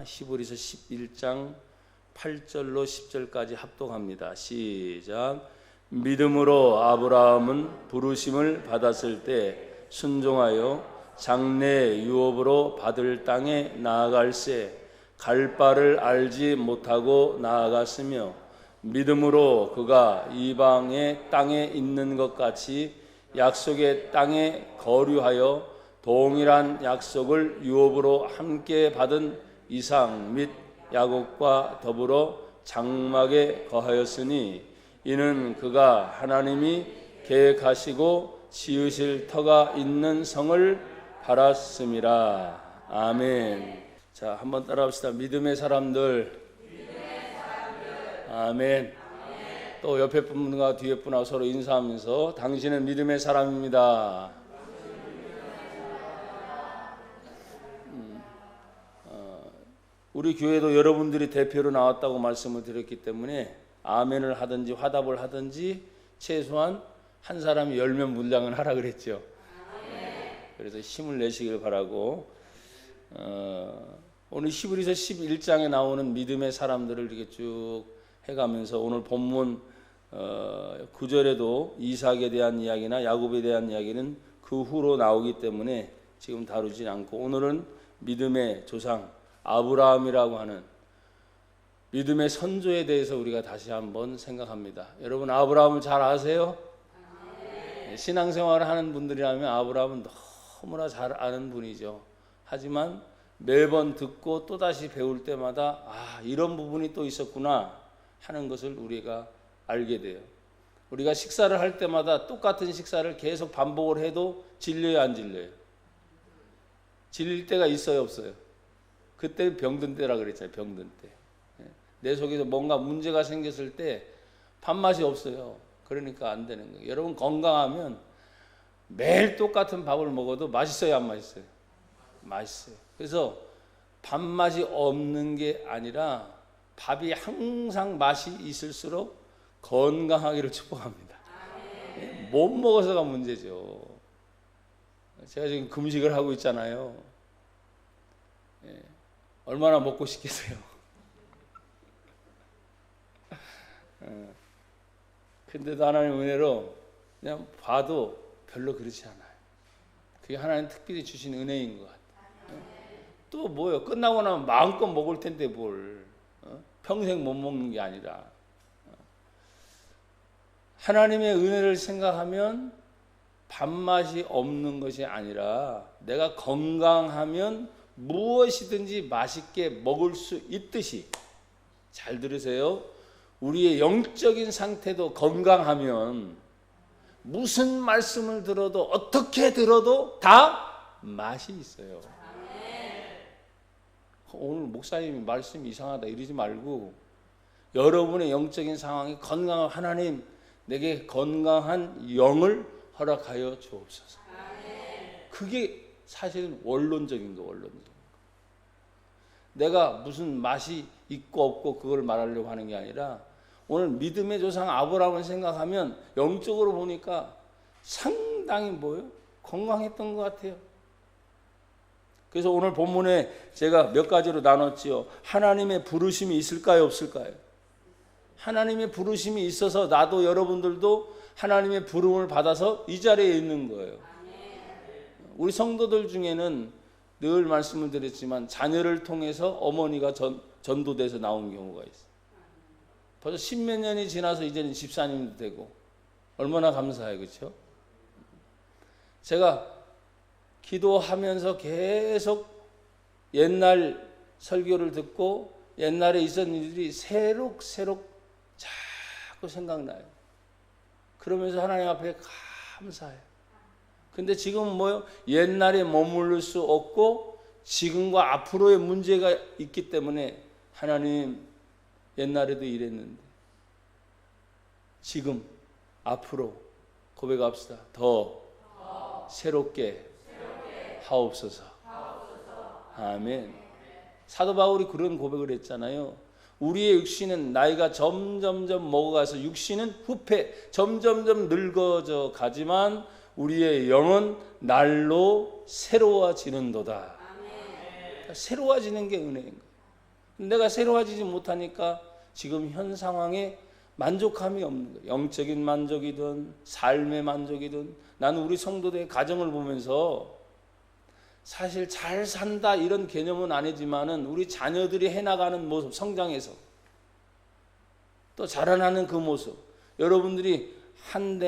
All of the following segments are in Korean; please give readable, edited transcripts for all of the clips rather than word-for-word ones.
히브리서 11장 8절로 10절까지 합독합니다. 시작. 믿음으로 아브라함은 부르심을 받았을 때 순종하여 장래 유업으로 받을 땅에 나아갈새 갈 바를 알지 못하고 나아갔으며 믿음으로 그가 이방의 땅에 있는 것 같이 약속의 땅에 거류하여 동일한 약속을 유업으로 함께 받은 이삭 및 야곱과 더불어 장막에 거하였으니 이는 그가 하나님이 계획하시고 지으실 터가 있는 성을 바랐음이라. 아멘. 자, 한번 따라합시다. 믿음의 사람들. 아멘. 또 옆에 분과 뒤에 분하고 서로 인사하면서 당신은 믿음의 사람입니다. 우리 교회도 여러분들이 대표로 나왔다고 말씀을 드렸기 때문에 아멘을 하든지 화답을 하든지 최소한 한 사람이 10명 문장은 하라 그랬죠. 그래서 힘을 내시길 바라고 오늘 히브리서 11장에 나오는 믿음의 사람들을 이렇게 쭉 해가면서 오늘 본문 9절에도 이삭에 대한 이야기나 야곱에 대한 이야기는 그 후로 나오기 때문에 지금 다루지 않고 오늘은 믿음의 조상 아브라함이라고 하는 믿음의 선조에 대해서 우리가 다시 한번 생각합니다. 여러분 아브라함을 잘 아세요? 신앙생활을 하는 분들이라면 아브라함은 너무나 잘 아는 분이죠. 하지만 매번 듣고 또다시 배울 때마다 이런 부분이 또 있었구나 하는 것을 우리가 알게 돼요. 우리가 식사를 할 때마다 똑같은 식사를 계속 반복을 해도 질려요, 안 질려요? 질릴 때가 있어요, 없어요? 그때 병든 때라 그랬잖아요. 병든 때. 내 속에서 뭔가 문제가 생겼을 때 밥맛이 없어요. 그러니까 안 되는 거예요. 여러분 건강하면 매일 똑같은 밥을 먹어도 맛있어요, 안 맛있어요? 맛있어요. 그래서 밥맛이 없는 게 아니라 밥이 항상 맛이 있을수록 건강하기를 축복합니다. 못 먹어서가 문제죠. 제가 지금 금식을 하고 있잖아요. 얼마나 먹고 싶겠어요. 근데도 하나님의 은혜로 그냥 봐도 별로 그렇지 않아요. 그게 하나님 특별히 주신 은혜인 것 같아요. 또 뭐요? 끝나고 나면 마음껏 먹을 텐데 뭘 평생 못 먹는 게 아니라 하나님의 은혜를 생각하면 밥맛이 없는 것이 아니라 내가 건강하면 무엇이든지 맛있게 먹을 수 있듯이, 잘 들으세요. 우리의 영적인 상태도 건강하면 무슨 말씀을 들어도 어떻게 들어도 다 맛이 있어요. 오늘 목사님이 말씀이 이상하다 이러지 말고 여러분의 영적인 상황이 건강한 하나님 내게 건강한 영을 허락하여 주옵소서. 그게 사실은 원론적인 거, 원론적. 내가 무슨 맛이 있고 없고 그걸 말하려고 하는 게 아니라 오늘 믿음의 조상 아브라함을 생각하면 영적으로 보니까 상당히 뭐예요? 건강했던 것 같아요. 그래서 오늘 본문에 제가 몇 가지로 나눴지요. 하나님의 부르심이 있을까요, 없을까요? 하나님의 부르심이 있어서 나도 여러분들도 하나님의 부름을 받아서 이 자리에 있는 거예요. 우리 성도들 중에는 늘 말씀을 드렸지만 자녀를 통해서 어머니가 전도돼서 나온 경우가 있어요. 벌써 10몇 년이 지나서 이제는 집사님도 되고 얼마나 감사해요, 그렇죠? 제가 기도하면서 계속 옛날 설교를 듣고 옛날에 있었던 일들이 새록새록 자꾸 생각나요. 그러면서 하나님 앞에 감사해요. 근데 지금은 뭐요? 옛날에 머무를 수 없고 지금과 앞으로의 문제가 있기 때문에 하나님 옛날에도 이랬는데 지금 앞으로 고백합시다. 더 새롭게 하옵소서. 아멘. 사도 바울이 그런 고백을 했잖아요. 우리의 육신은 나이가 점점점 먹어가서 육신은 후패 점점점 늙어져 가지만 우리의 영은 날로 새로워지는도다. 새로워지는 게 은혜인 거예요. 내가 새로워지지 못하니까 지금 현 상황에 만족함이 없는 거예요. 영적인 만족이든 삶의 만족이든. 나는 우리 성도들의 가정을 보면서 사실 잘 산다 이런 개념은 아니지만은 우리 자녀들이 해나가는 모습, 성장해서 또 자라나는 그 모습, 여러분들이 한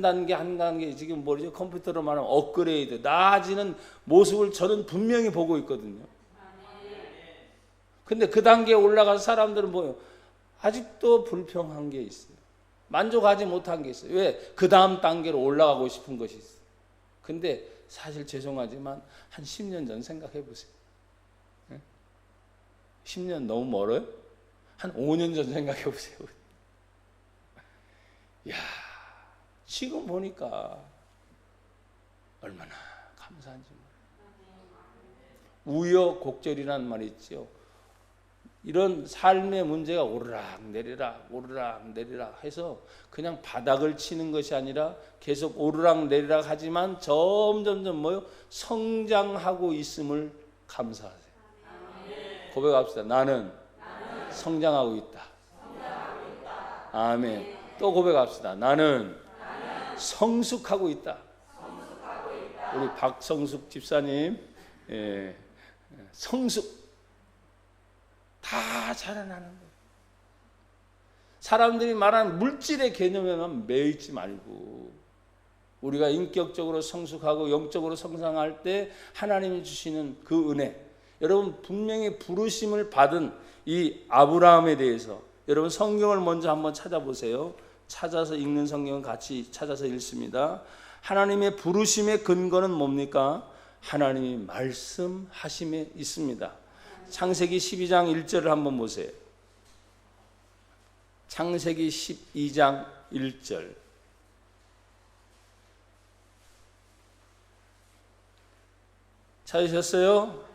단계 지금 뭐죠? 컴퓨터로 말하면 업그레이드, 나아지는 모습을 저는 분명히 보고 있거든요. 근데 그 단계에 올라가서 사람들은 뭐예요? 아직도 불평한 게 있어요. 만족하지 못한 게 있어요. 왜? 그 다음 단계로 올라가고 싶은 것이 있어요. 근데 사실 죄송하지만 한 10년 전 생각해 보세요. 10년 너무 멀어요? 한 5년 전 생각해 보세요. 야, 지금 보니까 얼마나 감사한지 몰라요. 우여곡절이라는 말이 있죠. 이런 삶의 문제가 오르락 내리락 해서 그냥 바닥을 치는 것이 아니라 계속 오르락 내리락 하지만 점점점 뭐요? 성장하고 있음을 감사하세요. 고백합시다. 나는 성장하고 있다. 아멘. 또 고백합시다. 나는 성숙하고 있다. 우리 박성숙 집사님, 성숙. 다 자라나는 거예요. 사람들이 말하는 물질의 개념에만 매이지 말고 우리가 인격적으로 성숙하고 영적으로 성장할 때 하나님이 주시는 그 은혜, 여러분 분명히 부르심을 받은 이 아브라함에 대해서 여러분 성경을 먼저 한번 찾아보세요. 찾아서 읽는 성경은 같이 찾아서 읽습니다. 하나님의 부르심의 근거는 뭡니까? 하나님이 말씀하심에 있습니다. 창세기 12장 1절을 한번 보세요. 창세기 12장 1절. 찾으셨어요?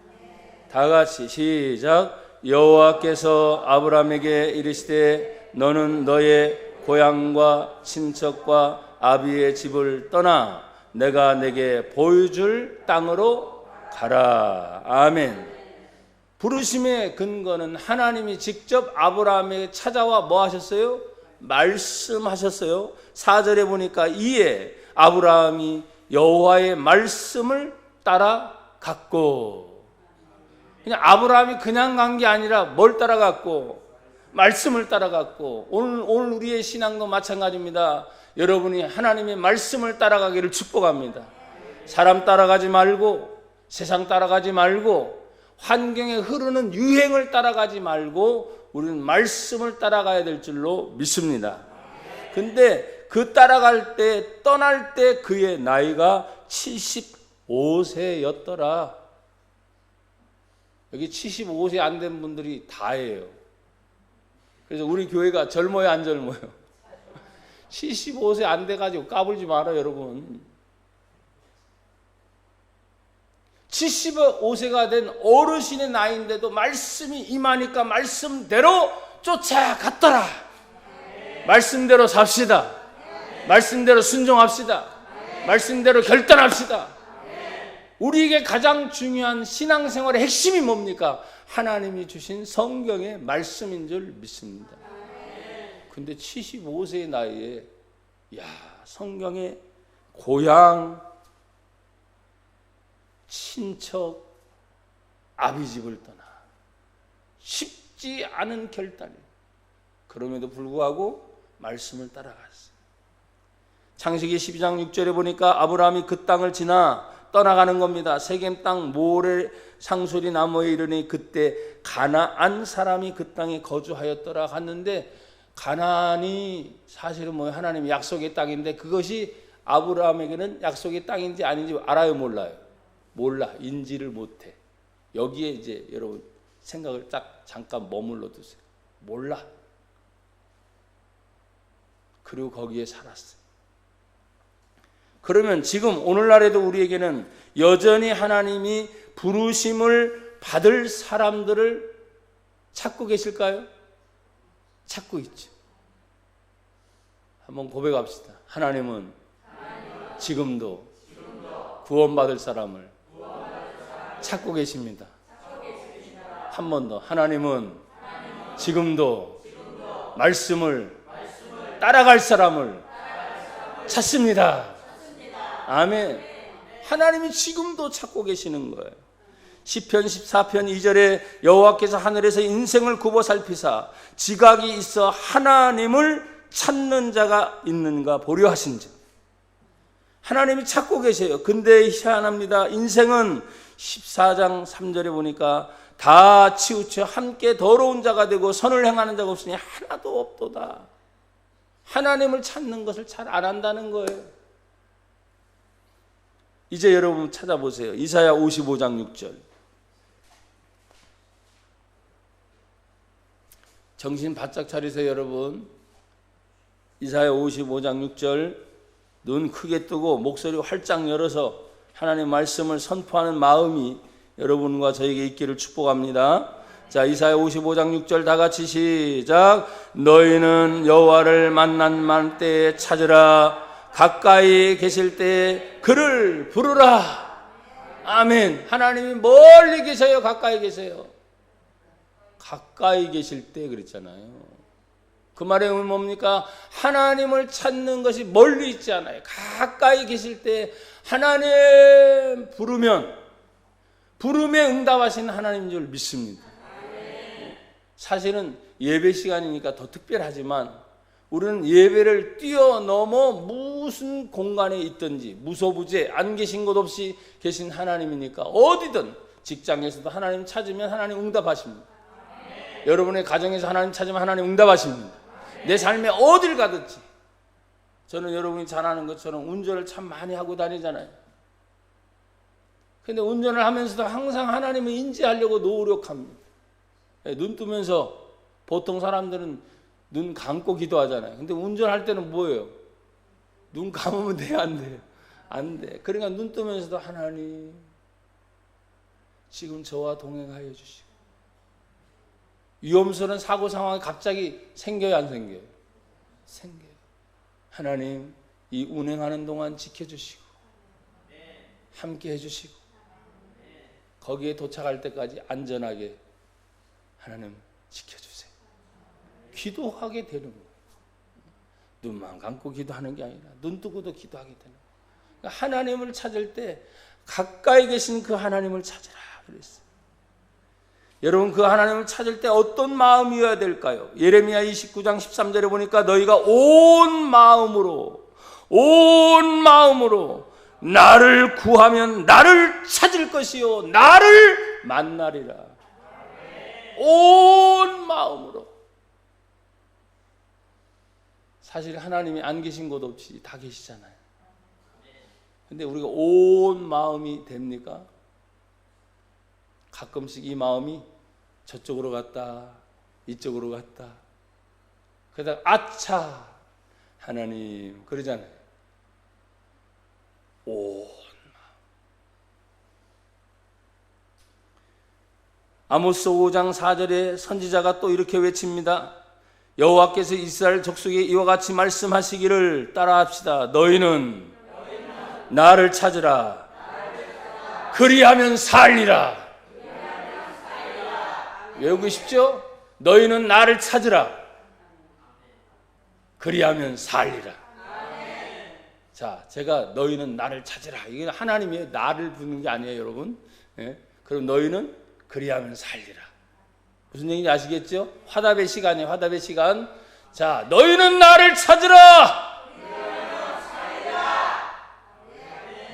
다 같이 시작. 여호와께서 아브라함에게 이르시되 너는 너의 고향과 친척과 아비의 집을 떠나 내가 내게 보여줄 땅으로 가라. 아멘. 부르심의 근거는 하나님이 직접 아브라함에게 찾아와 뭐 하셨어요? 말씀하셨어요. 4절에 보니까 이에 아브라함이 여호와의 말씀을 따라갔고, 그냥 아브라함이 그냥 간 게 아니라 뭘 따라갔고? 말씀을 따라갔고. 오늘 우리의 신앙도 마찬가지입니다. 여러분이 하나님의 말씀을 따라가기를 축복합니다. 사람 따라가지 말고, 세상 따라가지 말고, 환경에 흐르는 유행을 따라가지 말고 우리는 말씀을 따라가야 될 줄로 믿습니다. 근데 그 따라갈 때, 떠날 때 그의 나이가 75세였더라. 여기 75세 안 된 분들이 다예요. 그래서 우리 교회가 젊어요, 안 젊어요? 75세 안 돼가지고 까불지 마라, 여러분. 75세가 된 어르신의 나이인데도 말씀이 임하니까 말씀대로 쫓아갔더라. 말씀대로 삽시다. 말씀대로 순종합시다. 말씀대로 결단합시다. 우리에게 가장 중요한 신앙생활의 핵심이 뭡니까? 하나님이 주신 성경의 말씀인 줄 믿습니다. 근데 75세의 나이에 성경의 고향, 친척, 아비집을 떠나 쉽지 않은 결단이에요. 그럼에도 불구하고 말씀을 따라갔어요. 창세기 12장 6절에 보니까 아브라함이 그 땅을 지나 떠나가는 겁니다. 세겜 땅 모래 상소리 나무에 이르니 그때 가나안 사람이 그 땅에 거주하였더라. 갔는데 가나안이 사실은 하나님의 약속의 땅인데 그것이 아브라함에게는 약속의 땅인지 아닌지 알아요, 몰라요? 몰라. 인지를 못해. 여기에 이제 여러분 생각을 딱 잠깐 머물러 두세요. 몰라. 그리고 거기에 살았어요. 그러면 지금 오늘날에도 우리에게는 여전히 하나님이 부르심을 받을 사람들을 찾고 계실까요? 찾고 있죠. 한번 고백합시다. 하나님은 지금도 구원받을 사람을 찾고 계십니다. 한 번 더. 하나님은 지금도 말씀을 따라갈 사람을 찾습니다. 아멘. 하나님이 지금도 찾고 계시는 거예요. 시편 14편 2절에 여호와께서 하늘에서 인생을 굽어 살피사 지각이 있어 하나님을 찾는 자가 있는가 보려 하신즉. 하나님이 찾고 계세요. 근데 희한합니다. 인생은 14장 3절에 보니까 다 치우쳐 함께 더러운 자가 되고 선을 행하는 자가 없으니 하나도 없도다. 하나님을 찾는 것을 잘 안 한다는 거예요. 이제 여러분 찾아보세요. 이사야 55장 6절. 정신 바짝 차리세요, 여러분. 이사야 55장 6절. 눈 크게 뜨고 목소리 활짝 열어서 하나님의 말씀을 선포하는 마음이 여러분과 저에게 있기를 축복합니다. 자, 이사야 55장 6절 다 같이 시작. 너희는 여호와를 만난 때에 찾으라. 가까이 계실 때에 그를 부르라. 아멘. 하나님이 멀리 계세요? 가까이 계세요? 가까이 계실 때 그랬잖아요. 그 말의 의미는 뭡니까? 하나님을 찾는 것이 멀리 있지 않아요. 가까이 계실 때 하나님 부르면 부름에 응답하시는 하나님인 줄 믿습니다. 사실은 예배 시간이니까 더 특별하지만 우리는 예배를 뛰어넘어 무슨 공간에 있든지 무소부재 안 계신 곳 없이 계신 하나님이니까 어디든 직장에서도 하나님 찾으면 하나님 응답하십니다. 여러분의 가정에서 하나님 찾으면 하나님 응답하십니다. 내 삶에 어딜 가든지. 저는 여러분이 잘 아는 것처럼 운전을 참 많이 하고 다니잖아요. 근데 운전을 하면서도 항상 하나님을 인지하려고 노력합니다. 눈 뜨면서 보통 사람들은 눈 감고 기도하잖아요. 근데 운전할 때는 뭐예요? 눈 감으면 돼, 안 돼? 안 돼. 그러니까 눈 뜨면서도 하나님 지금 저와 동행하여 주시고, 위험스러운 사고 상황이 갑자기 생겨요, 안 생겨요? 생겨요. 하나님 이 운행하는 동안 지켜주시고 함께 해주시고 거기에 도착할 때까지 안전하게 하나님 지켜주세요. 기도하게 되는 거예요. 눈만 감고 기도하는 게 아니라 눈 뜨고도 기도하게 되는 거예요. 그러니까 하나님을 찾을 때 가까이 계신 그 하나님을 찾으라 그랬어요. 여러분, 그 하나님을 찾을 때 어떤 마음이어야 될까요? 예레미야 29장 13절에 보니까 너희가 온 마음으로 나를 구하면 나를 찾을 것이요 나를 만나리라. 온 마음으로. 사실 하나님이 안 계신 곳 없이 다 계시잖아요. 근데 우리가 온 마음이 됩니까? 가끔씩 이 마음이 저쪽으로 갔다 이쪽으로 갔다 그러다가 아차 하나님 그러잖아요. 온 마음. 아모스 5장 4절에 선지자가 또 이렇게 외칩니다. 여호와께서 이스라엘 족속에 이와 같이 말씀하시기를 따라합시다. 너희는 나를 찾으라. 그리하면 살리라. 외우고 싶죠? 너희는 나를 찾으라. 그리하면 살리라. 자, 제가 너희는 나를 찾으라. 이게 하나님이 나를 부르는 게 아니에요, 여러분. 예? 그럼 너희는 그리하면 살리라. 무슨 얘기인지 아시겠죠? 화답의 시간이에요, 화답의 시간. 자, 너희는 나를 찾으라.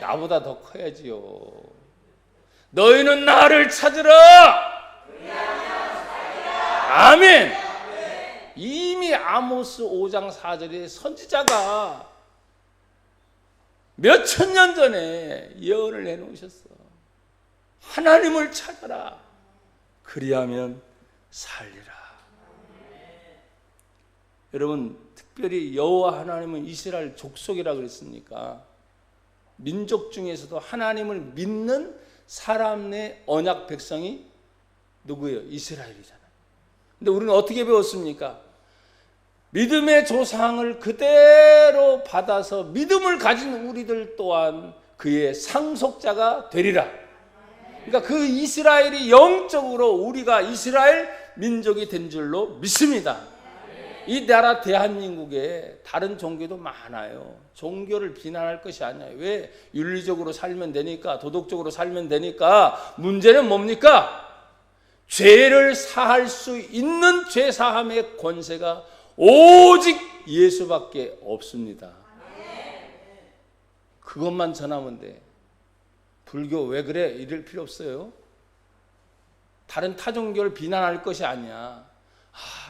나보다 더 커야지요. 너희는 나를 찾으라. 아멘. 이미 아모스 5장 4절에 선지자가 몇천 년 전에 예언을 해놓으셨어. 하나님을 찾아라. 그리하면 살리라. 여러분, 특별히 여호와 하나님은 이스라엘 족속이라 그랬으니까 민족 중에서도 하나님을 믿는 사람 내 언약 백성이 누구예요? 이스라엘이잖아요. 근데 우리는 어떻게 배웠습니까? 믿음의 조상을 그대로 받아서 믿음을 가진 우리들 또한 그의 상속자가 되리라. 그러니까 그 이스라엘이 영적으로 우리가 이스라엘 민족이 된 줄로 믿습니다. 이 나라 대한민국에 다른 종교도 많아요. 종교를 비난할 것이 아니에요. 왜? 윤리적으로 살면 되니까, 도덕적으로 살면 되니까. 문제는 뭡니까? 죄를 사할 수 있는 죄 사함의 권세가 오직 예수밖에 없습니다. 그것만 전하면 돼. 불교 왜 그래? 이럴 필요 없어요. 다른 타종교를 비난할 것이 아니야.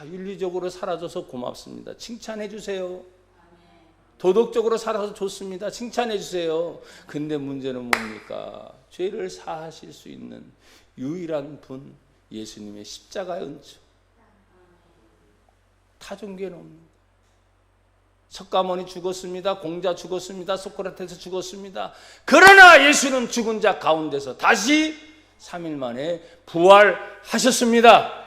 윤리적으로 살아줘서 고맙습니다. 칭찬해 주세요. 도덕적으로 살아서 좋습니다. 칭찬해 주세요. 근데 문제는 뭡니까? 죄를 사하실 수 있는 유일한 분, 예수님의 십자가의 은총. 타종교는 없는. 석가모니 죽었습니다. 공자 죽었습니다. 소크라테스 죽었습니다. 그러나 예수는 죽은 자 가운데서 다시 3일 만에 부활하셨습니다.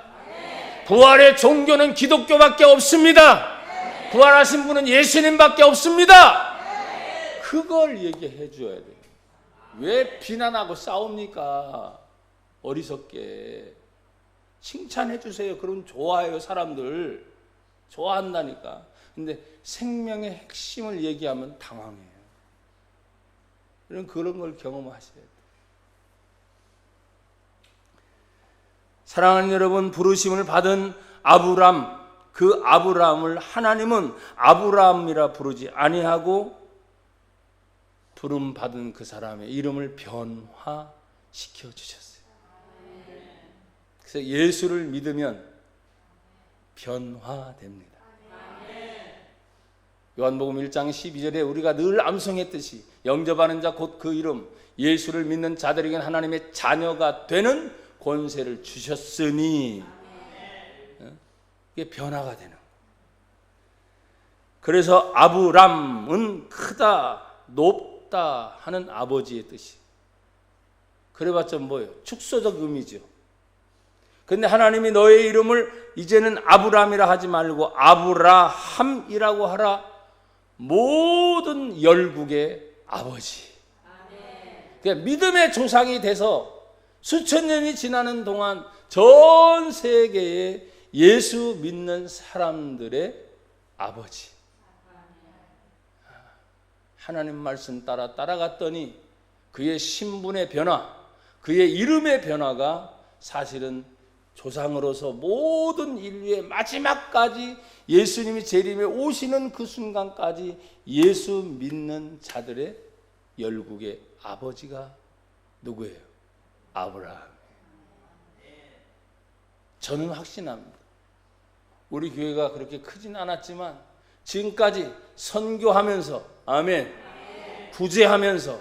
부활의 종교는 기독교밖에 없습니다. 부활하신 분은 예수님밖에 없습니다. 그걸 얘기해 줘야 돼요. 왜 비난하고 싸웁니까? 어리석게. 칭찬해 주세요. 그럼 좋아해요. 사람들 좋아한다니까. 근데 생명의 핵심을 얘기하면 당황해요. 그런 걸 경험하셔야 돼요. 사랑하는 여러분, 부르심을 받은 아브람, 그 아브람을 하나님은 아브람이라 부르지 아니하고 부름 받은 그 사람의 이름을 변화시켜 주셨어요. 그래서 예수를 믿으면 변화됩니다. 요한복음 1장 12절에 우리가 늘 암송했듯이 영접하는 자 곧 그 이름 예수를 믿는 자들에게는 하나님의 자녀가 되는 권세를 주셨으니 이게 변화가 되는. 그래서 아브람은 크다, 높다 하는 아버지의 뜻이. 그래봤자 뭐예요? 축소적 의미죠. 근데 하나님이 너의 이름을 이제는 아브람이라 하지 말고 아브라함이라고 하라. 모든 열국의 아버지. 그러니까 믿음의 조상이 돼서 수천 년이 지나는 동안 전 세계에 예수 믿는 사람들의 아버지. 하나님 말씀 따라갔더니 그의 신분의 변화, 그의 이름의 변화가 사실은 조상으로서 모든 인류의 마지막까지 예수님이 재림에 오시는 그 순간까지 예수 믿는 자들의 열국의 아버지가 누구예요? 아브라함. 저는 확신합니다. 우리 교회가 그렇게 크진 않았지만 지금까지 선교하면서 아멘, 구제하면서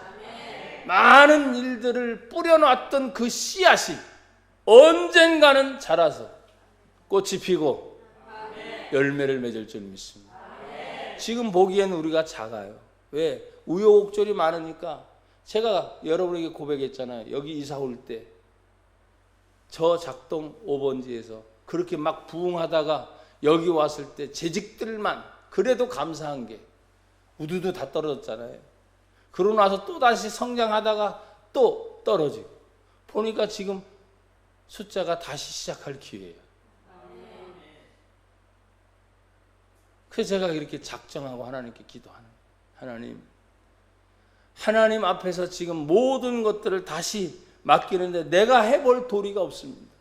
많은 일들을 뿌려놨던 그 씨앗이 언젠가는 자라서 꽃이 피고 열매를 맺을 줄 믿습니다. 지금 보기에는 우리가 작아요. 왜? 우여곡절이 많으니까. 제가 여러분에게 고백했잖아요. 여기 이사 올 때 저 작동 5번지에서 그렇게 막 부흥하다가 여기 왔을 때 재직들만 그래도 감사한 게 우두두 다 떨어졌잖아요. 그러고 나서 또 다시 성장하다가 또 떨어지고 보니까 지금 숫자가 다시 시작할 기회예요. 그래서 제가 이렇게 작정하고 하나님께 기도하는 하나님 앞에서 지금 모든 것들을 다시 맡기는데 내가 해볼 도리가 없습니다.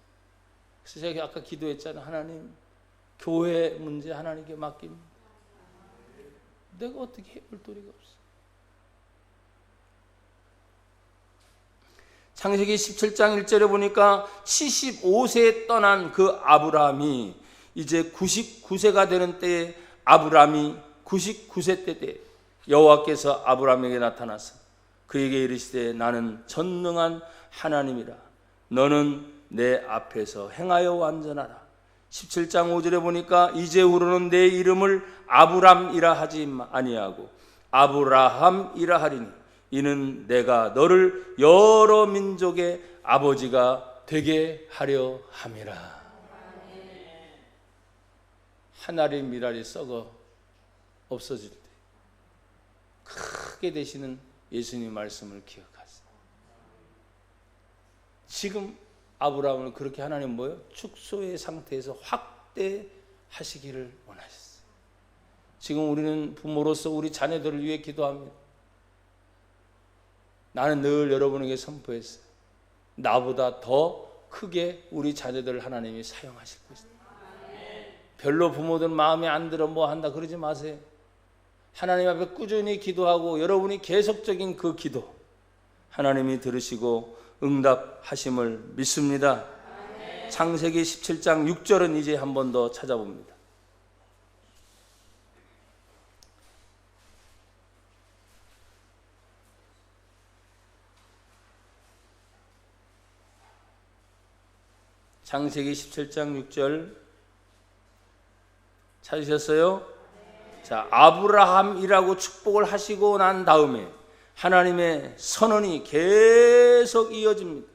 그래서 제가 아까 기도했잖아요. 하나님, 교회 문제 하나님께 맡깁니다. 내가 어떻게 해볼 도리가 없어요. 창세기 17장 1절에 보니까 75세에 떠난 그 아브라함이 이제 99세가 되는 때에 아브라함이 99세 때 여호와께서 아브라함에게 나타나서 그에게 이르시되 나는 전능한 하나님이라. 너는 내 앞에서 행하여 완전하라. 17장 5절에 보니까 이제후로는 내 이름을 아브람이라 하지 아니하고 아브라함이라 하리니 이는 내가 너를 여러 민족의 아버지가 되게 하려 함이라. 하나의 미랄이 썩어 없어질 때 크게 되시는 예수님 말씀을 기억하세요. 지금 아브라함을 그렇게 하나님 뭐예요? 축소의 상태에서 확대하시기를 원하셨어요. 지금 우리는 부모로서 우리 자녀들을 위해 기도합니다. 나는 늘 여러분에게 선포했어요. 나보다 더 크게 우리 자녀들을 하나님이 사용하실 것이다. 별로 부모들 마음에 안 들어 뭐 한다 그러지 마세요. 하나님 앞에 꾸준히 기도하고 여러분이 계속적인 그 기도 하나님이 들으시고 응답하심을 믿습니다. 창세기 17장 6절은 이제 한 번 더 찾아봅니다. 창세기 17장 6절 찾으셨어요? 자, 아브라함이라고 축복을 하시고 난 다음에 하나님의 선언이 계속 이어집니다.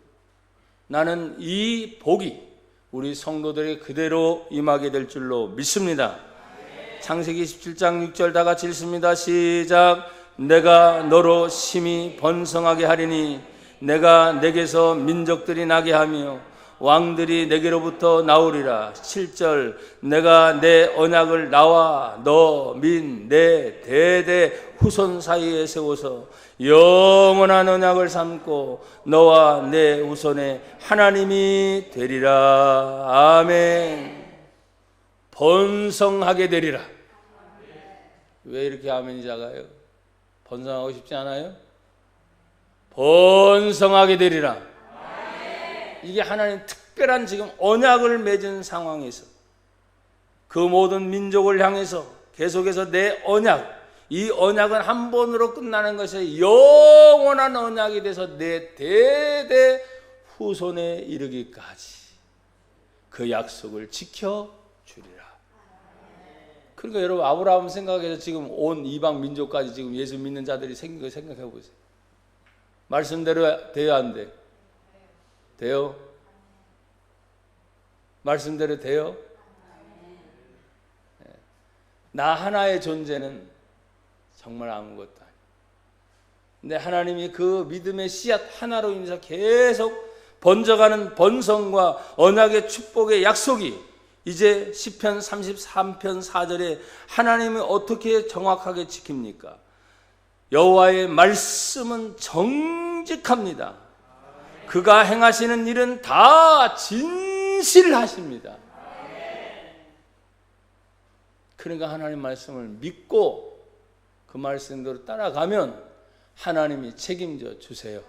나는 이 복이 우리 성도들에게 그대로 임하게 될 줄로 믿습니다. 창세기 17장 6절 다 같이 읽습니다. 시작. 내가 너로 심히 번성하게 하리니 내가 내게서 민족들이 나게 하며 왕들이 내게로부터 나오리라. 7절. 내가 내 언약을 나와 너 민 내 대대 후손 사이에 세워서 영원한 언약을 삼고 너와 내 후손의 하나님이 되리라. 아멘. 번성하게 되리라. 왜 이렇게 아멘이 작아요? 번성하고 싶지 않아요? 번성하게 되리라. 이게 하나님 특별한 지금 언약을 맺은 상황에서 그 모든 민족을 향해서 계속해서 내 언약, 이 언약은 한 번으로 끝나는 것이 영원한 언약이 돼서 내 대대 후손에 이르기까지 그 약속을 지켜주리라. 그러니까 여러분 아브라함 생각해서 지금 온 이방 민족까지 지금 예수 믿는 자들이 생긴 거 생각해 보세요. 말씀대로 돼요, 안 돼? 돼요? 말씀대로 돼요? 나 하나의 존재는 정말 아무것도 아니에요. 근데 하나님이 그 믿음의 씨앗 하나로 인해서 계속 번져가는 번성과 언약의 축복의 약속이 이제 시편 33편 4절에 하나님이 어떻게 정확하게 지킵니까? 여호와의 말씀은 정직합니다. 그가 행하시는 일은 다 진실하십니다. 그러니까 하나님 말씀을 믿고 그 말씀대로 따라가면 하나님이 책임져 주세요.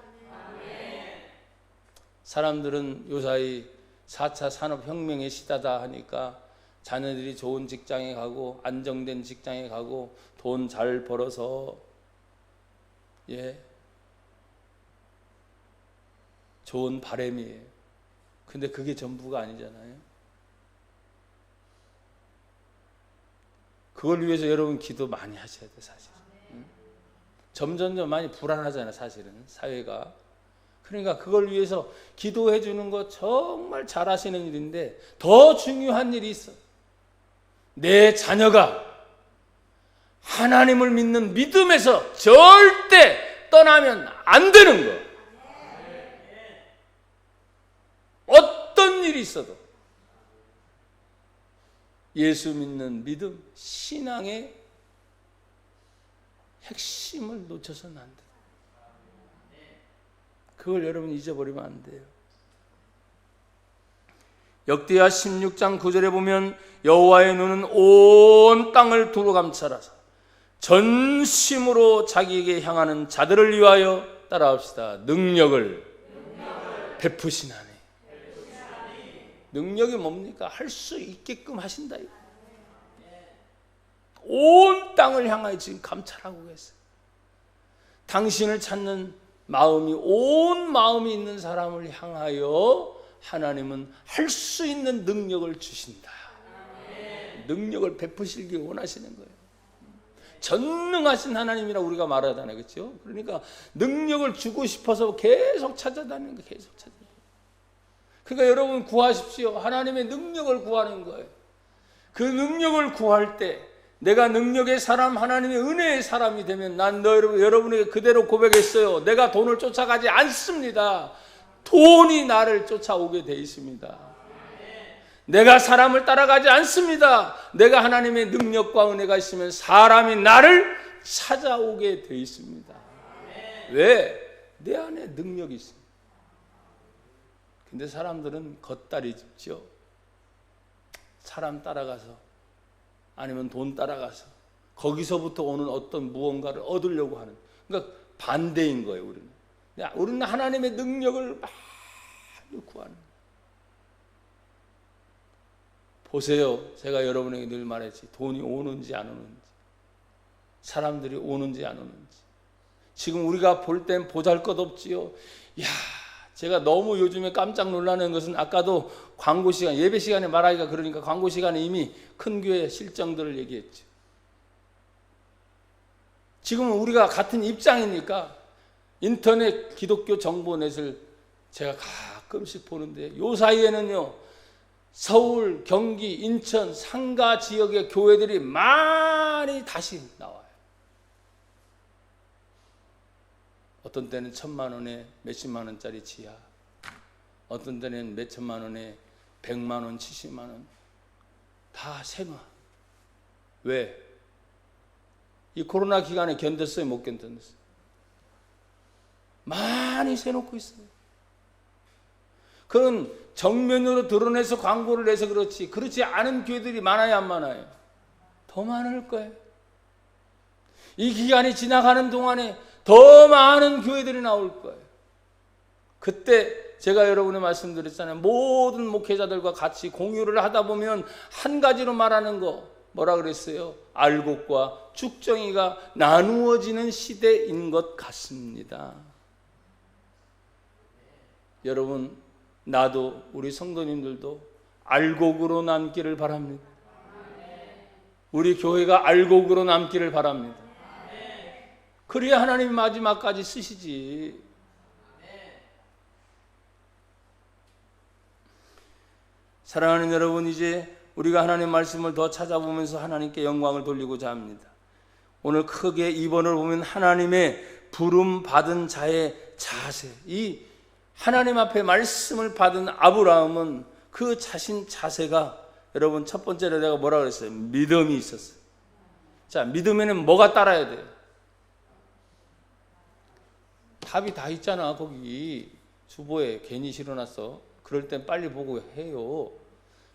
사람들은 요사이 4차 산업혁명의 시대다 하니까 자녀들이 좋은 직장에 가고 안정된 직장에 가고 돈 잘 벌어서 좋은 바람이에요. 근데 그게 전부가 아니잖아요. 그걸 위해서 여러분 기도 많이 하셔야 돼요, 사실. 점점점 많이 불안하잖아요, 사실은 사회가. 그러니까 그걸 위해서 기도해 주는 거 정말 잘하시는 일인데 더 중요한 일이 있어. 내 자녀가 하나님을 믿는 믿음에서 절대 떠나면 안 되는 거. 어떤 일이 있어도 예수 믿는 믿음, 신앙의 핵심을 놓쳐서는 안 돼요. 그걸 여러분 잊어버리면 안 돼요. 역대하 16장 9절에 보면 여호와의 눈은 온 땅을 두루 감찰하사 전심으로 자기에게 향하는 자들을 위하여 따라합시다. 능력을 베푸시나니. 능력이 뭡니까? 할 수 있게끔 하신다. 온 땅을 향하여 지금 감찰하고 계세요. 당신을 찾는 마음이 온 마음이 있는 사람을 향하여 하나님은 할 수 있는 능력을 주신다. 능력을 베푸시길 원하시는 거예요. 전능하신 하나님이라 우리가 말하잖아요, 그렇죠? 그러니까 능력을 주고 싶어서 계속 찾아다니는 거예요. 계속 찾아다니는 거예요. 그러니까 여러분 구하십시오. 하나님의 능력을 구하는 거예요. 그 능력을 구할 때 내가 능력의 사람, 하나님의 은혜의 사람이 되면 난 여러분에게 그대로 고백했어요. 내가 돈을 쫓아가지 않습니다. 돈이 나를 쫓아오게 돼 있습니다. 내가 사람을 따라가지 않습니다. 내가 하나님의 능력과 은혜가 있으면 사람이 나를 찾아오게 돼 있습니다. 왜? 내 안에 능력이 있습니다. 근데 사람들은 겉다리 짚죠. 사람 따라가서 아니면 돈 따라가서 거기서부터 오는 어떤 무언가를 얻으려고 하는, 그러니까 반대인 거예요. 우리는 하나님의 능력을 많이 구하는 거예요. 보세요. 제가 여러분에게 늘 말했지. 돈이 오는지 안 오는지, 사람들이 오는지 안 오는지. 지금 우리가 볼 땐 보잘것없지요. 야, 제가 너무 요즘에 깜짝 놀라는 것은, 아까도 광고 시간, 예배 시간에 말하기가 그러니까 광고 시간에 이미 큰 교회 실정들을 얘기했죠. 지금은 우리가 같은 입장이니까 인터넷 기독교 정보넷을 제가 가끔씩 보는데, 요 사이에는요, 서울, 경기, 인천, 상가 지역의 교회들이 많이 다시 나와요. 어떤 때는 1,000만 원에 몇십만 원짜리 지하, 어떤 때는 몇천만 원에 100만 원, 70만 원, 다 세놔. 왜? 이 코로나 기간에 견뎠어요? 못 견뎠어요? 많이 세놓고 있어요. 그건 정면으로 드러내서 광고를 해서 그렇지, 그렇지 않은 교회들이 많아요, 안 많아요? 더 많을 거예요. 이 기간이 지나가는 동안에 더 많은 교회들이 나올 거예요. 그때 제가 여러분에 말씀드렸잖아요. 모든 목회자들과 같이 공유를 하다 보면 한 가지로 말하는 거, 뭐라 그랬어요? 알곡과 죽정이가 나누어지는 시대인 것 같습니다. 여러분, 나도 우리 성도님들도 알곡으로 남기를 바랍니다. 우리 교회가 알곡으로 남기를 바랍니다. 그래야 하나님 마지막까지 쓰시지. 사랑하는 여러분, 이제 우리가 하나님 말씀을 더 찾아보면서 하나님께 영광을 돌리고자 합니다. 오늘 크게 2번을 보면 하나님의 부름 받은 자의 자세, 이 하나님 앞에 말씀을 받은 아브라함은 그 자신 자세가, 여러분 첫 번째로 내가 뭐라 그랬어요? 믿음이 있었어요. 자, 믿음에는 뭐가 따라야 돼요? 답이 다 있잖아. 거기 주보에 괜히 실어놨어. 그럴 땐 빨리 보고 해요.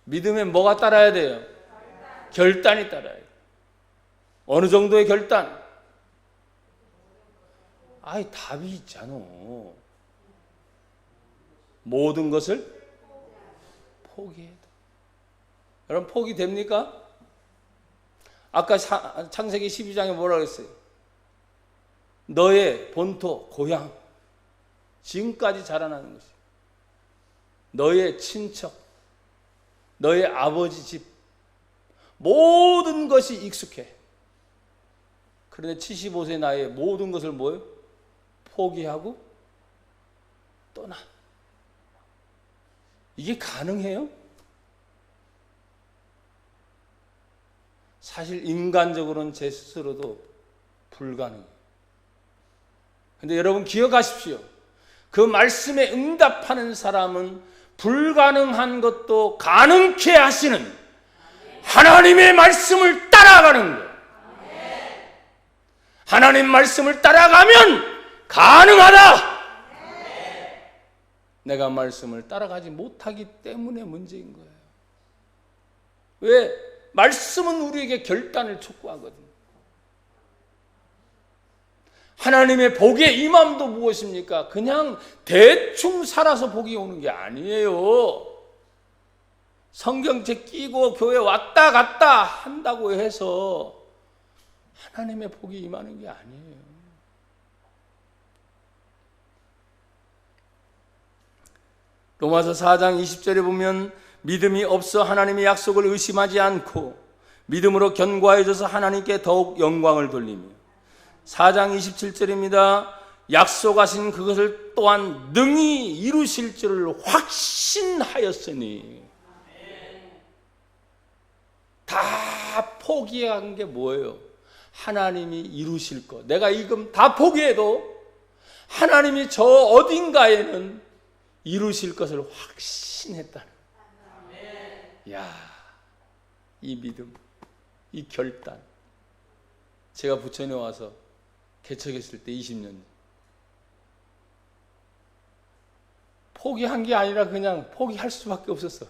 믿음엔 뭐가 따라야 돼요? 결단이 따라야 돼요. 어느 정도의 결단? 아이, 답이 있잖아. 모든 것을 포기해도. 여러분, 포기됩니까? 아까 창세기 12장에 뭐라 그랬어요? 너의 본토, 고향, 지금까지 자라나는 것이, 너의 친척, 너의 아버지 집, 모든 것이 익숙해. 그런데 75세 나이에 모든 것을 뭐예요? 포기하고 떠나. 이게 가능해요? 사실 인간적으로는 제 스스로도 불가능해요. 근데 여러분 기억하십시오. 그 말씀에 응답하는 사람은 불가능한 것도 가능케 하시는 하나님의 말씀을 따라가는 거예요. 하나님 말씀을 따라가면 가능하다. 내가 말씀을 따라가지 못하기 때문에 문제인 거예요. 왜? 말씀은 우리에게 결단을 촉구하거든요. 하나님의 복의 임함도 무엇입니까? 그냥 대충 살아서 복이 오는 게 아니에요. 성경책 끼고 교회 왔다 갔다 한다고 해서 하나님의 복이 임하는 게 아니에요. 로마서 4장 20절에 보면 믿음이 없어 하나님의 약속을 의심하지 않고 믿음으로 견고해져서 하나님께 더욱 영광을 돌리며, 4장 27절입니다. 약속하신 그것을 또한 능히 이루실 줄을 확신하였으니. 다 포기한 게 뭐예요? 하나님이 이루실 것. 내가 지금 다 포기해도 하나님이 저 어딘가에는 이루실 것을 확신했다는. 야, 이 믿음, 이 결단. 제가 부천에 와서 개척했을 때 20년 포기한 게 아니라 그냥 포기할 수밖에 없었어.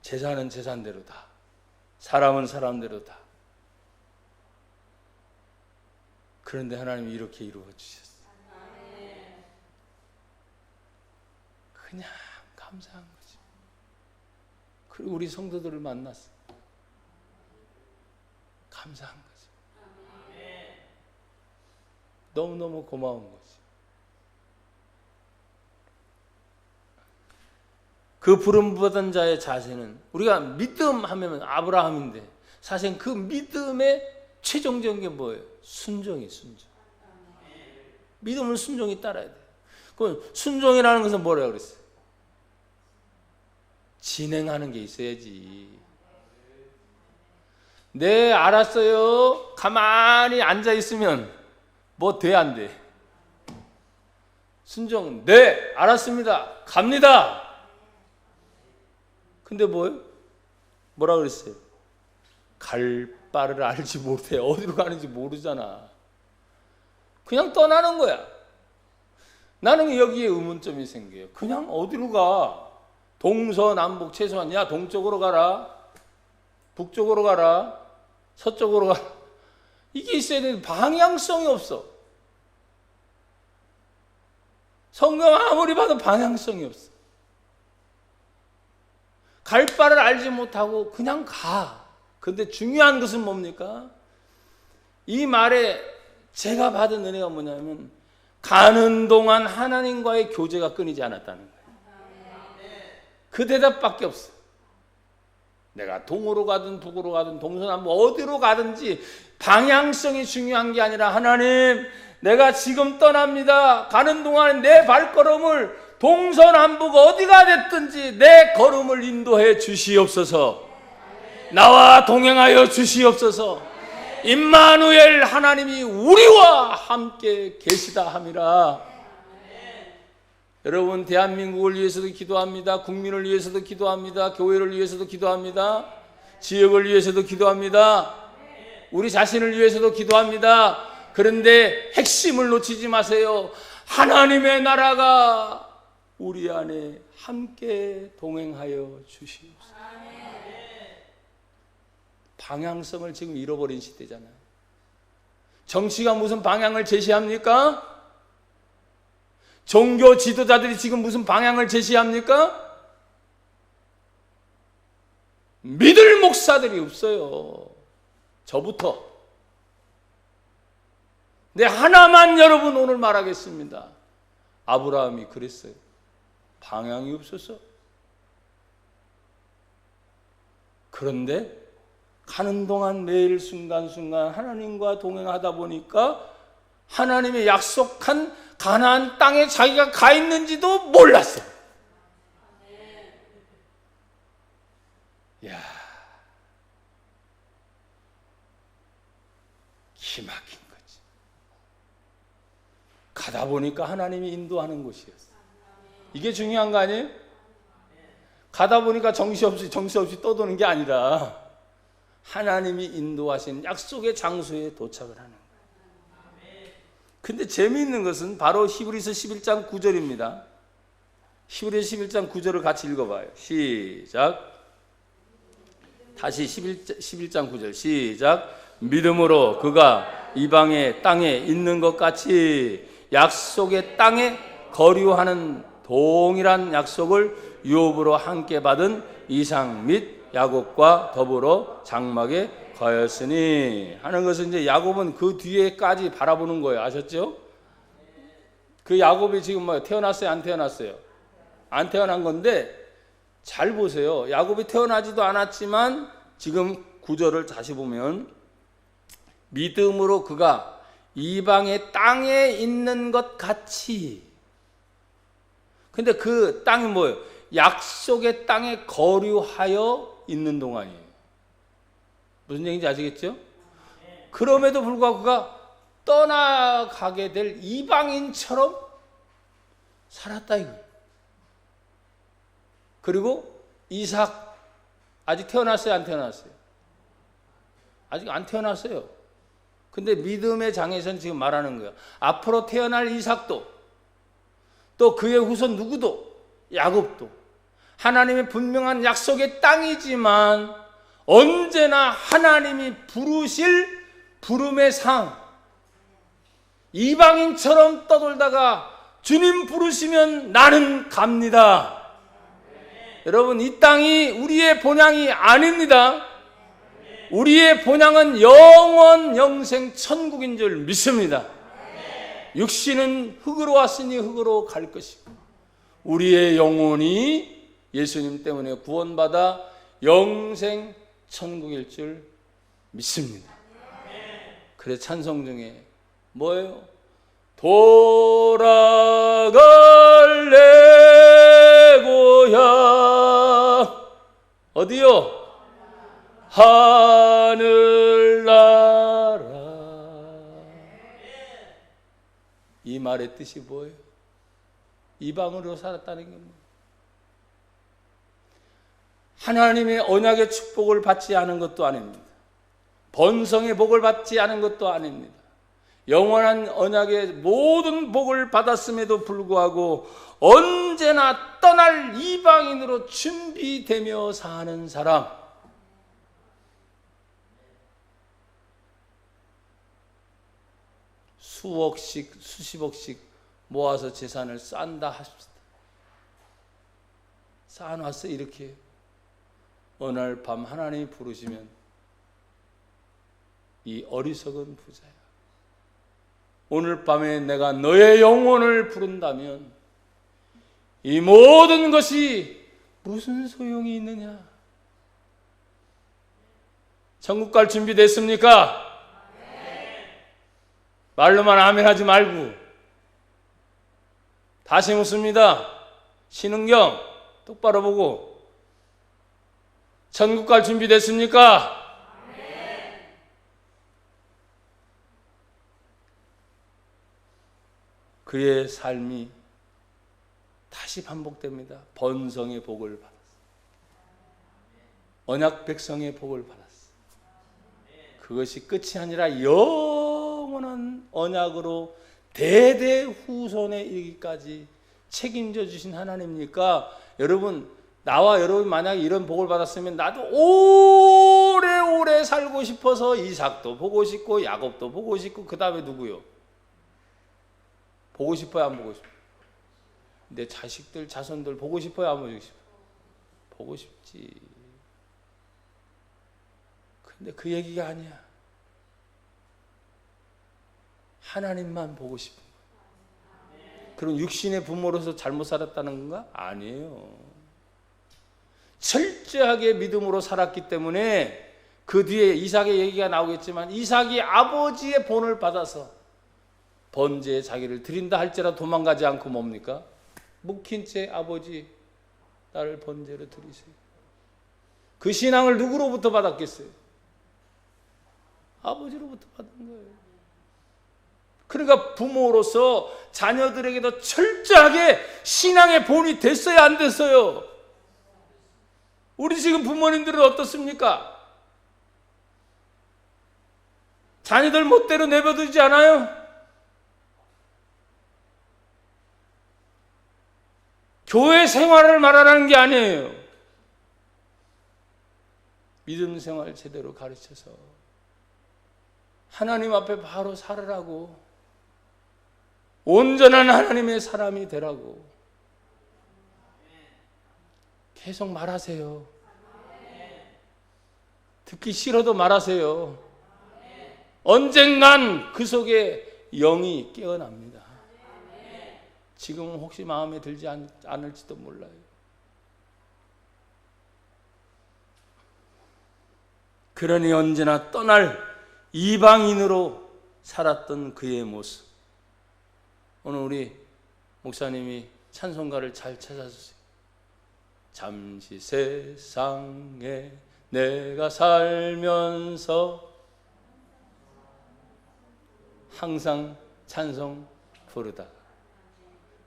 재산은 재산대로다. 사람은 사람대로다. 그런데 하나님이 이렇게 이루어 주셨어. 그냥 감사한 거지. 그리고 우리 성도들을 만났어. 감사한 거지. 너무너무 고마운 거지. 그 부름받은 자의 자세는, 우리가 믿음 하면 아브라함인데 사실 그 믿음의 최종적인 게 뭐예요? 순종이 순종. 믿음은 순종이 따라야 돼. 그 순종이라는 것은 뭐라고 그랬어요? 진행하는 게 있어야지. 네, 알았어요. 가만히 앉아 있으면 뭐 돼, 안 돼? 순종, 네, 알았습니다. 갑니다. 근데 뭐예요? 뭐라 그랬어요? 갈 바를 알지 못해. 어디로 가는지 모르잖아. 그냥 떠나는 거야. 나는 여기에 의문점이 생겨요. 그냥 어디로 가? 동서남북 최소한, 야, 동쪽으로 가라, 북쪽으로 가라, 서쪽으로 가라. 이게 있어야 되는데 방향성이 없어. 성경 아무리 봐도 방향성이 없어. 갈 바를 알지 못하고 그냥 가. 근데 중요한 것은 뭡니까? 이 말에 제가 받은 은혜가 뭐냐면, 가는 동안 하나님과의 교제가 끊이지 않았다는 거예요. 그 대답밖에 없어. 내가 동으로 가든 북으로 가든 동서남북 어디로 가든지 방향성이 중요한 게 아니라, 하나님, 내가 지금 떠납니다. 가는 동안 내 발걸음을 동서남북 어디가 됐든지 내 걸음을 인도해 주시옵소서. 나와 동행하여 주시옵소서. 임마누엘, 하나님이 우리와 함께 계시다 함이라. 여러분, 대한민국을 위해서도 기도합니다. 국민을 위해서도 기도합니다. 교회를 위해서도 기도합니다. 지역을 위해서도 기도합니다. 우리 자신을 위해서도 기도합니다. 그런데 핵심을 놓치지 마세요. 하나님의 나라가 우리 안에 함께 동행하여 주시옵소서. 방향성을 지금 잃어버린 시대잖아요. 정치가 무슨 방향을 제시합니까? 종교 지도자들이 지금 무슨 방향을 제시합니까? 믿을 목사들이 없어요. 저부터. 네, 하나만 여러분 오늘 말하겠습니다. 아브라함이 그랬어요. 방향이 없었어. 그런데 가는 동안 매일 순간순간 하나님과 동행하다 보니까 하나님의 약속한 가나안 땅에 자기가 가 있는지도 몰랐어. 이야, 기막힌 거지. 가다 보니까 하나님이 인도하는 곳이었어. 이게 중요한 거 아니에요? 가다 보니까 정신없이 떠도는 게 아니라 하나님이 인도하신 약속의 장소에 도착을 하는 거예요. 근데 재미있는 것은 바로 히브리서 11장 9절입니다. 히브리서 11장 9절을 같이 읽어봐요. 시작. 다시 11장 9절 시작. 믿음으로 그가 이방의 땅에 있는 것 같이 약속의 땅에 거류하는 동일한 약속을 유업으로 함께 받은 이삭 및 야곱과 더불어 장막에 거였으니 하는 것은, 이제 야곱은 그 뒤에까지 바라보는 거예요. 아셨죠? 그 야곱이 지금 뭐 태어났어요? 안 태어났어요? 안 태어난 건데, 잘 보세요. 야곱이 태어나지도 않았지만 지금 구절을 다시 보면, 믿음으로 그가 이방의 땅에 있는 것 같이. 근데 그 땅이 뭐예요? 약속의 땅에 거류하여 있는 동안이에요. 무슨 얘기인지 아시겠죠? 그럼에도 불구하고 그가 떠나가게 될 이방인처럼 살았다 이거. 그리고 이삭 아직 태어났어요, 안 태어났어요? 아직 안 태어났어요. 근데 믿음의 장에서는 지금 말하는 거예요. 앞으로 태어날 이삭도, 또 그의 후손 누구도, 야곱도 하나님의 분명한 약속의 땅이지만 언제나 하나님이 부르실 부름의 상, 이방인처럼 떠돌다가 주님 부르시면 나는 갑니다. 여러분, 이 땅이 우리의 본향이 아닙니다. 우리의 본향은 영원 영생 천국인 줄 믿습니다. 육신은 흙으로 왔으니 흙으로 갈 것이고 우리의 영혼이 예수님 때문에 구원받아 영생 천국일 줄 믿습니다. 그래서 찬송 중에 뭐예요? 돌아갈래 고향 어디요? 하늘나라. 이 말의 뜻이 뭐예요? 이방으로 살았다는 게 뭐예요? 하나님의 언약의 축복을 받지 않은 것도 아닙니다. 번성의 복을 받지 않은 것도 아닙니다. 영원한 언약의 모든 복을 받았음에도 불구하고 언제나 떠날 이방인으로 준비되며 사는 사람, 수억씩 수십억씩 모아서 재산을 쌓는다 합시다. 쌓아놨어. 이렇게 어느 날 밤 하나님이 부르시면 이 어리석은 부자야, 오늘 밤에 내가 너의 영혼을 부른다면 이 모든 것이 무슨 소용이 있느냐? 천국 갈 준비 됐습니까? 말로만 아멘 하지 말고. 다시 묻습니다. 신은경 똑바로 보고. 천국 갈 준비 됐습니까? 그의 삶이 다시 반복됩니다. 번성의 복을 받았어. 언약 백성의 복을 받았어. 그것이 끝이 아니라 영원한 언약으로 대대 후손에 이르기까지 책임져 주신 하나님이니까 여러분, 나와 여러분 만약에 이런 복을 받았으면 나도 오래오래 살고 싶어서 이삭도 보고 싶고 야곱도 보고 싶고 그 다음에 누구요? 보고 싶어요, 안 보고 싶어요? 내 자식들, 자손들 보고 싶어요, 안 보고 싶어요? 보고 싶지. 근데 그 얘기가 아니야. 하나님만 보고 싶은 거야. 그럼 육신의 부모로서 잘못 살았다는 건가? 아니에요. 철저하게 믿음으로 살았기 때문에 그 뒤에 이삭의 얘기가 나오겠지만 이삭이 아버지의 본을 받아서 번제에 자기를 드린다 할지라도 도망가지 않고 뭡니까? 묵힌 채 아버지 나를 번제로 드리세요. 그 신앙을 누구로부터 받았겠어요? 아버지로부터 받은 거예요. 그러니까 부모로서 자녀들에게도 철저하게 신앙의 본이 됐어야 안 됐어요? 우리 지금 부모님들은 어떻습니까? 자녀들 멋대로 내버려두지 않아요? 교회 생활을 말하라는 게 아니에요. 믿음 생활 제대로 가르쳐서 하나님 앞에 바로 살으라고, 온전한 하나님의 사람이 되라고 계속 말하세요. 듣기 싫어도 말하세요. 언젠간 그 속에 영이 깨어납니다. 지금은 혹시 마음에 들지 않을지도 몰라요. 그러니 언제나 떠날 이방인으로 살았던 그의 모습, 오늘 우리 목사님이 찬송가를 잘 찾아주세요. 잠시 세상에 내가 살면서 항상 찬송 부르다.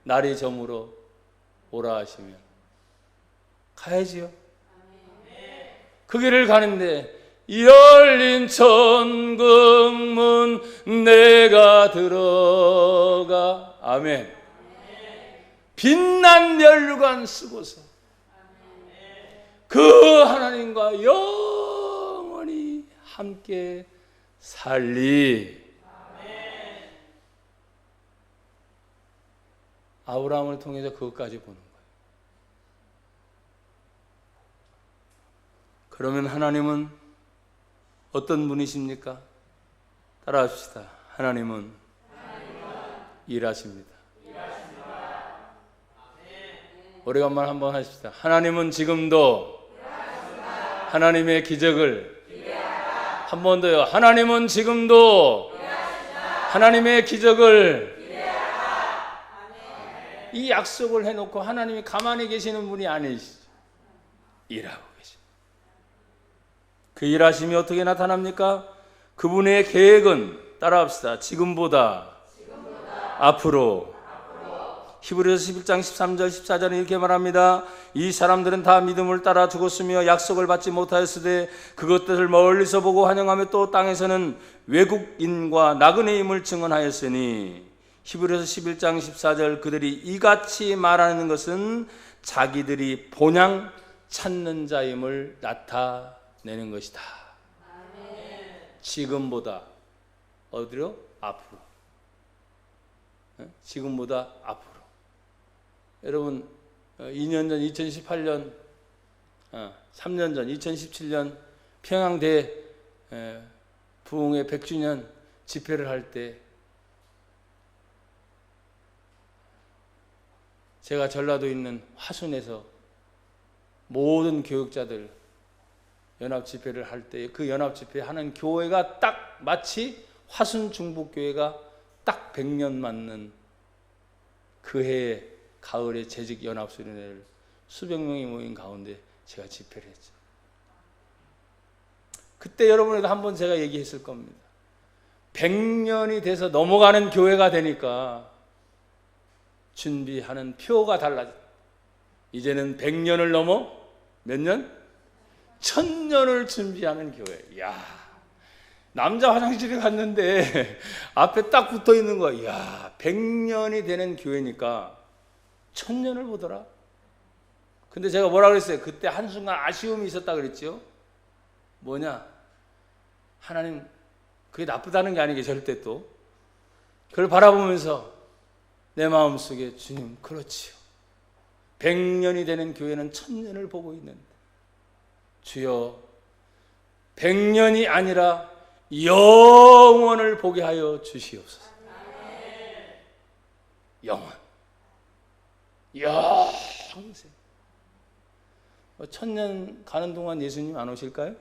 날이 저물어 오라 하시면 가야지요. 그 길을 가는데 열린 천국문 내가 들어가. 아멘. 빛난 면류관 쓰고서 그 하나님과 영원히 함께 살리. 아브라함을 통해서 그것까지 보는 거예요. 그러면 하나님은 어떤 분이십니까? 따라합시다. 하나님은 일하십니다. 오래간만에 한번 하십시다. 하나님은 지금도 하나님의 기적을, 한 번 더요. 하나님은 지금도 하나님의 기적을, 이 약속을 해놓고 하나님이 가만히 계시는 분이 아니시죠. 일하고 계십니다. 그 일하심이 어떻게 나타납니까? 그분의 계획은, 따라합시다, 지금보다 앞으로. 히브리서 11장 13절 14절은 이렇게 말합니다. 이 사람들은 다 믿음을 따라 죽었으며 약속을 받지 못하였으되 그것들을 멀리서 보고 환영하며 또 땅에서는 외국인과 나그네임을 증언하였으니. 히브리서 11장 14절, 그들이 이같이 말하는 것은 자기들이 본향 찾는 자임을 나타내는 것이다. 지금보다 어디로? 앞으로. 지금보다 앞으로. 여러분, 2년 전 2018년 3년 전 2017년 평양대 부흥회 100주년 집회를 할 때 제가 전라도에 있는 화순에서 모든 교육자들 연합 집회를 할 때 그 연합 집회 하는 교회가 딱 마치 화순 중북교회가 딱 100년 맞는 그 해에 가을에 재직 연합수련회를 수백 명이 모인 가운데 제가 집회를 했죠. 그때 여러분에도 한번 제가 얘기했을 겁니다. 100년이 돼서 넘어가는 교회가 되니까 준비하는 표가 달라져. 이제는 100년을 넘어 몇 년? 1000년을 준비하는 교회. 야, 남자 화장실에 갔는데 앞에 딱 붙어 있는 거야. 야, 100년이 되는 교회니까 1000년을 보더라. 근데 제가 뭐라 그랬어요? 그때 한순간 아쉬움이 있었다 그랬죠. 뭐냐? 하나님, 그게 나쁘다는 게 아니게 절대 또. 그걸 바라보면서 내 마음속에 주님, 그렇지요. 100년이 되는 교회는 1000년을 보고 있는데 주여 100년이 아니라 영원을 보게 하여 주시옵소서. 영원. 영생. 1000년 가는 동안 예수님 안 오실까요?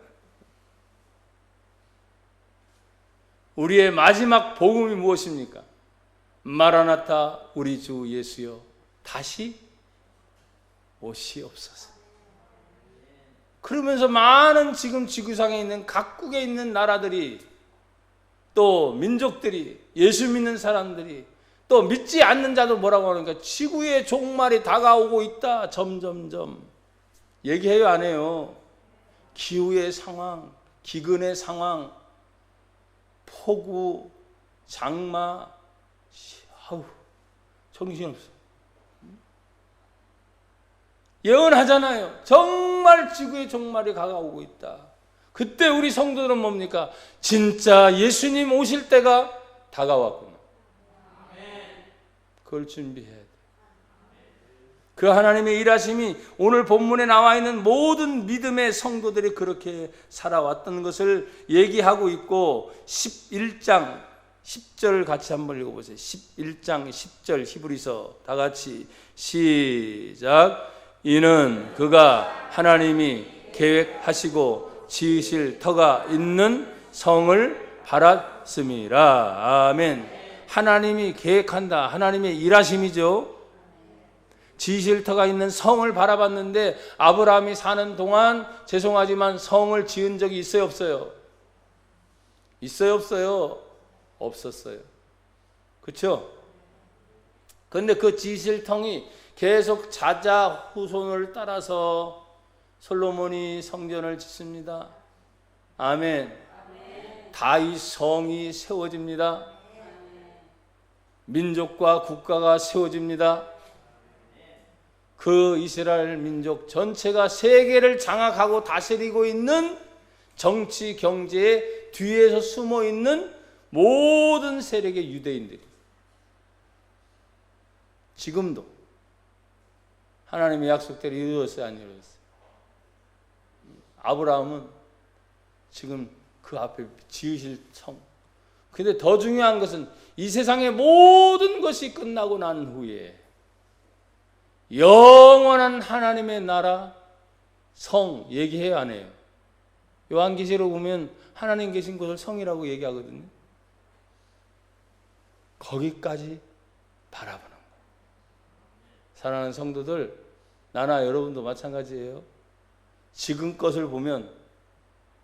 우리의 마지막 복음이 무엇입니까? 마라나타, 우리 주 예수여 다시 오시옵소서. 그러면서 많은 지금 지구상에 있는 각국에 있는 나라들이, 또 민족들이, 예수 믿는 사람들이, 또 믿지 않는 자도 뭐라고 하니까 지구의 종말이 다가오고 있다. 점점점 얘기해요, 안 해요? 기후의 상황, 기근의 상황, 폭우, 장마, 아우 정신없어. 예언하잖아요. 정말 지구의 종말이 다가오고 있다. 그때 우리 성도들은 뭡니까? 진짜 예수님 오실 때가 다가왔구나. 그걸 준비해야 돼. 그 하나님의 일하심이 오늘 본문에 나와 있는 모든 믿음의 성도들이 그렇게 살아왔던 것을 얘기하고 있고, 11장 10절 같이 한번 읽어보세요. 11장 10절 히브리서 다 같이 시작. 이는 그가 하나님이 계획하시고 지으실 터가 있는 성을 바랐음이라. 아멘. 하나님이 계획한다. 하나님의 일하심이죠. 지으실 터가 있는 성을 바라봤는데 아브라함이 사는 동안 죄송하지만 성을 지은 적이 있어요, 없어요? 있어요, 없어요? 없었어요. 그렇죠? 그런데 그 지실통이 계속 자자 후손을 따라서 솔로몬이 성전을 짓습니다. 아멘. 다윗 성이 세워집니다. 민족과 국가가 세워집니다. 그 이스라엘 민족 전체가 세계를 장악하고 다스리고 있는 정치, 경제의 뒤에서 숨어 있는 모든 세력의 유대인들이 지금도 하나님의 약속대로 이루어졌어요, 안 이루어졌어요? 아브라함은 지금 그 앞에 지으실 성. 근데 더 중요한 것은 이 세상의 모든 것이 끝나고 난 후에 영원한 하나님의 나라, 성 얘기해요, 안 해요? 요한계시록 보면 하나님 계신 곳을 성이라고 얘기하거든요. 거기까지 바라보는 거예요. 사랑하는 성도들, 나나 여러분도 마찬가지예요. 지금 것을 보면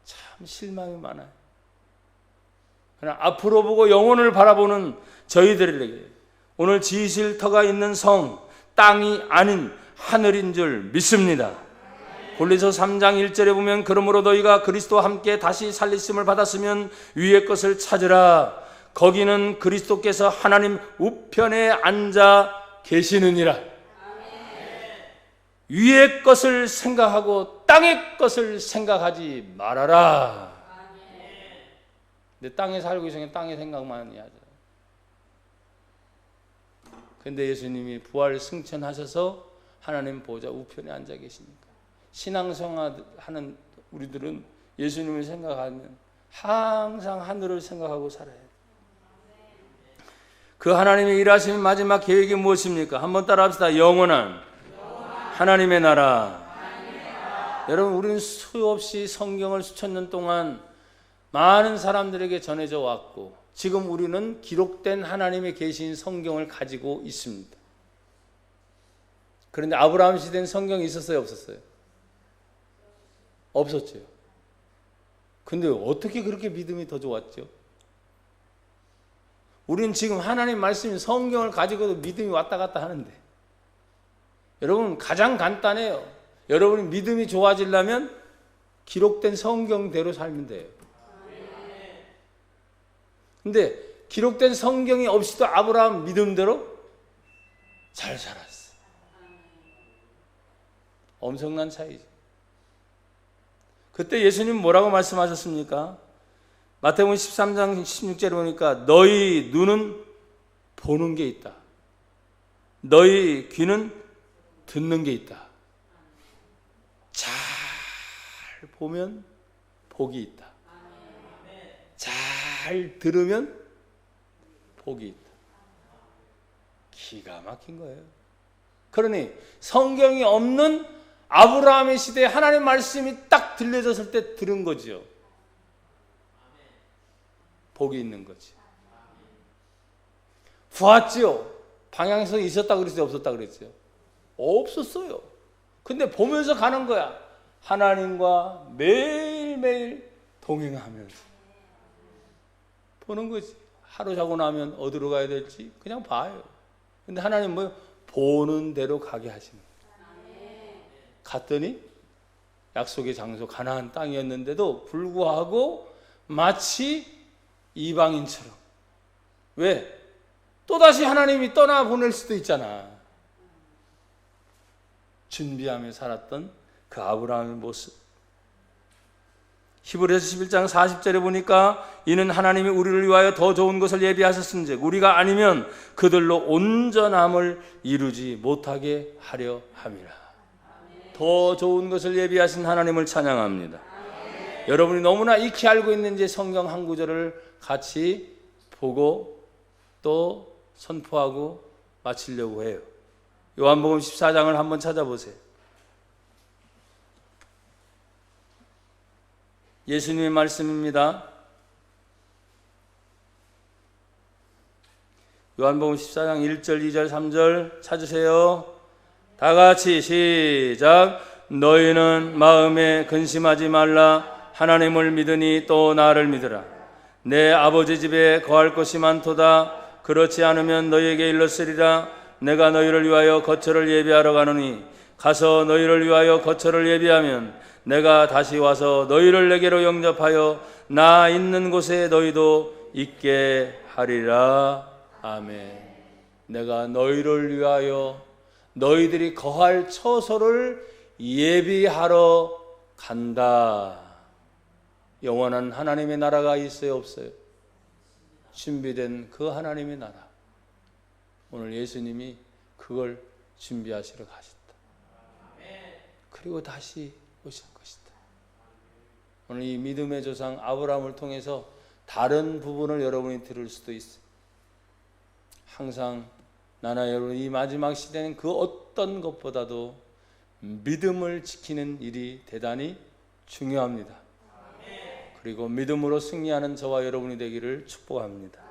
참 실망이 많아요. 그러나 앞으로 보고 영혼을 바라보는 저희들에게 오늘 지으실 터가 있는 성, 땅이 아닌 하늘인 줄 믿습니다. 골로새 3장 1절에 보면 그러므로 너희가 그리스도와 함께 다시 살리심을 받았으면 위의 것을 찾으라. 거기는 그리스도께서 하나님 우편에 앉아 계시느니라. 위의 것을 생각하고 땅의 것을 생각하지 말아라. 근데 땅에 살고 있으면 땅의 생각만 하죠. 근데 예수님이 부활 승천하셔서 하나님 보좌 우편에 앉아 계시니까 신앙생활하는 우리들은 예수님을 생각하면 항상 하늘을 생각하고 살아야 돼요. 그 하나님의 일하시는 마지막 계획이 무엇입니까? 한번 따라합시다. 영원한 하나님의 나라. 여러분, 우리는 수없이 성경을 수천 년 동안 많은 사람들에게 전해져 왔고 지금 우리는 기록된 하나님의 계신 성경을 가지고 있습니다. 그런데 아브라함 시대는 성경이 있었어요, 없었어요? 없었죠. 근데 어떻게 그렇게 믿음이 더 좋았죠? 우리는 지금 하나님 말씀인 성경을 가지고도 믿음이 왔다 갔다 하는데, 여러분 가장 간단해요. 여러분이 믿음이 좋아지려면 기록된 성경대로 살면 돼요. 근데 기록된 성경이 없이도 아브라함 믿음대로 잘 살았어. 엄청난 차이죠. 그때 예수님 뭐라고 말씀하셨습니까? 마태복음 13장 16절에 보니까 너희 눈은 보는 게 있다. 너희 귀는 듣는 게 있다. 잘 보면 복이 있다. 잘 들으면 복이 있다. 기가 막힌 거예요. 그러니 성경이 없는 아브라함의 시대에 하나님의 말씀이 딱 들려졌을 때 들은 거죠. 복이 있는 거지. 보았지요. 방향성이 있었다 그랬어요, 없었다 그랬어요? 없었어요. 근데 보면서 가는 거야. 하나님과 매일매일 동행하면서 보는 거지. 하루 자고 나면 어디로 가야 될지 그냥 봐요. 근데 하나님 뭐 보는 대로 가게 하시는 거예요. 갔더니 약속의 장소 가나안 땅이었는데도 불구하고 마치 이방인처럼. 왜? 또다시 하나님이 떠나보낼 수도 있잖아. 준비하며 살았던 그 아브라함의 모습. 히브리서 11장 40절에 보니까 이는 하나님이 우리를 위하여 더 좋은 것을 예비하셨은즉 우리가 아니면 그들로 온전함을 이루지 못하게 하려 함이라. 더 좋은 것을 예비하신 하나님을 찬양합니다. 여러분이 너무나 익히 알고 있는 이제 성경 한 구절을 같이 보고 또 선포하고 마치려고 해요. 요한복음 14장을 한번 찾아보세요. 예수님의 말씀입니다. 요한복음 14장 1절, 2절, 3절 찾으세요. 다 같이 시작. 너희는 마음에 근심하지 말라. 하나님을 믿으니 또 나를 믿으라. 내 아버지 집에 거할 것이 많도다. 그렇지 않으면 너희에게 일렀으리라. 내가 너희를 위하여 거처를 예비하러 가노니 가서 너희를 위하여 거처를 예비하면 내가 다시 와서 너희를 내게로 영접하여 나 있는 곳에 너희도 있게 하리라. 아멘. 내가 너희를 위하여 너희들이 거할 처소를 예비하러 간다. 영원한 하나님의 나라가 있어요, 없어요? 준비된 그 하나님의 나라. 오늘 예수님이 그걸 준비하시러 가셨다. 그리고 다시 오실 것이다. 오늘 이 믿음의 조상 아브라함을 통해서 다른 부분을 여러분이 들을 수도 있어요. 항상 나나 여러분 이 마지막 시대는 그 어떤 것보다도 믿음을 지키는 일이 대단히 중요합니다. 그리고 믿음으로 승리하는 저와 여러분이 되기를 축복합니다.